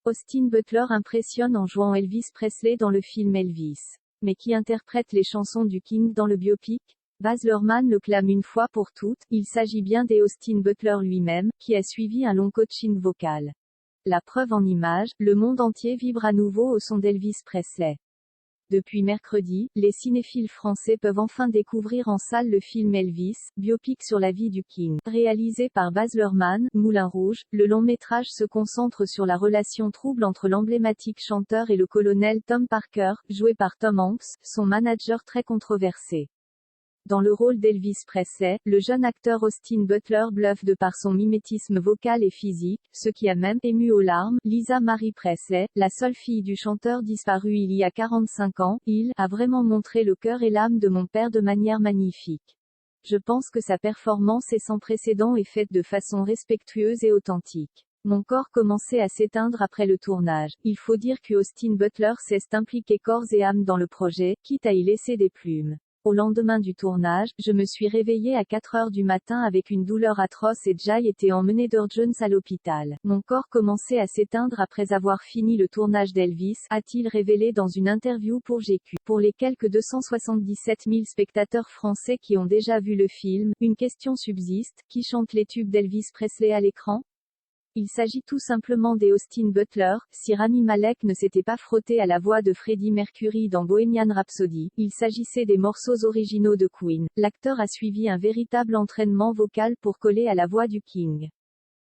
Austin Butler impressionne en jouant Elvis Presley dans le film Elvis. Mais qui interprète les chansons du King dans le biopic? Baz Luhrmann le clame une fois pour toutes, il s'agit bien d'Austin Butler lui-même, qui a suivi un long coaching vocal. La preuve en images, le monde entier vibre à nouveau au son d'Elvis Presley. Depuis mercredi, les cinéphiles français peuvent enfin découvrir en salle le film Elvis, biopic sur la vie du King. Réalisé par Baz Luhrmann, Moulin Rouge, le long-métrage se concentre sur la relation trouble entre l'emblématique chanteur et le colonel Tom Parker, joué par Tom Hanks, son manager très controversé. Dans le rôle d'Elvis Presley, le jeune acteur Austin Butler bluffe de par son mimétisme vocal et physique, ce qui a même ému aux larmes Lisa Marie Presley, la seule fille du chanteur disparu il y a 45 ans. Il a vraiment montré le cœur et l'âme de mon père de manière magnifique. Je pense que sa performance est sans précédent et faite de façon respectueuse et authentique. Mon corps commençait à s'éteindre après le tournage. Il faut dire que Austin Butler s'est impliqué corps et âme dans le projet, quitte à y laisser des plumes. Au lendemain du tournage, je me suis réveillé à 4 heures du matin avec une douleur atroce et Jay était emmené d'urgence à l'hôpital. Mon corps commençait à s'éteindre après avoir fini le tournage d'Elvis, a-t-il révélé dans une interview pour GQ. Pour les quelques 277 000 spectateurs français qui ont déjà vu le film, une question subsiste, qui chante les tubes d'Elvis Presley à l'écran? Il s'agit tout simplement d'Austin Butler. Si Rami Malek ne s'était pas frotté à la voix de Freddie Mercury dans Bohemian Rhapsody, il s'agissait des morceaux originaux de Queen. L'acteur a suivi un véritable entraînement vocal pour coller à la voix du King.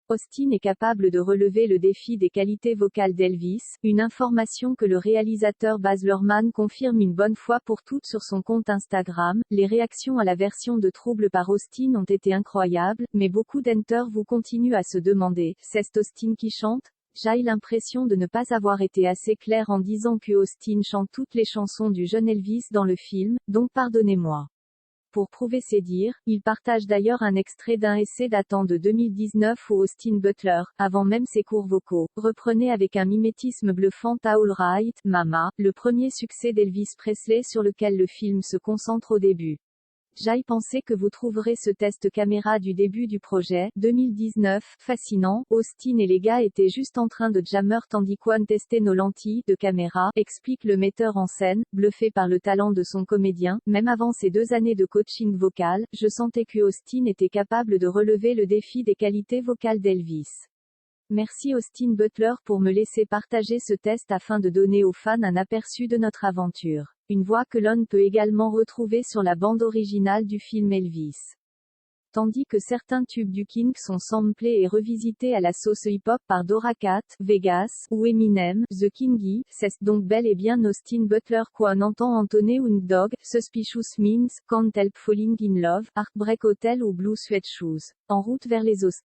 Austin est capable de relever le défi des qualités vocales d'Elvis, une information que le réalisateur Baz Luhrmann confirme une bonne fois pour toutes sur son compte Instagram. Les réactions à la version de Trouble par Austin ont été incroyables, mais beaucoup d'enters vous continuent à se demander, c'est Austin qui chante? J'ai l'impression de ne pas avoir été assez clair en disant que Austin chante toutes les chansons du jeune Elvis dans le film, donc pardonnez-moi. Pour prouver ses dires, il partage d'ailleurs un extrait d'un essai datant de 2019 où Austin Butler, avant même ses cours vocaux, reprenait avec un mimétisme bluffant All Right, Mama, le premier succès d'Elvis Presley sur lequel le film se concentre au début. J'ai pensé que vous trouverez ce test caméra du début du projet, 2019, fascinant. Austin et les gars étaient juste en train de jammer tandis qu'on testait nos lentilles de caméra, explique le metteur en scène, bluffé par le talent de son comédien. Même avant ces 2 années de coaching vocal, je sentais que Austin était capable de relever le défi des qualités vocales d'Elvis. Merci Austin Butler pour me laisser partager ce test afin de donner aux fans un aperçu de notre aventure. Une voix que l'on peut également retrouver sur la bande originale du film Elvis. Tandis que certains tubes du King sont samplés et revisités à la sauce hip-hop par Dora Cat, Vegas, ou Eminem, The Kingy, c'est donc bel et bien Austin Butler qu'on entend entonner Hound Dog, Suspicious Minds, Can't Help Falling in Love, Heartbreak Hotel ou Blue Suede Shoes. En route vers les Oscars.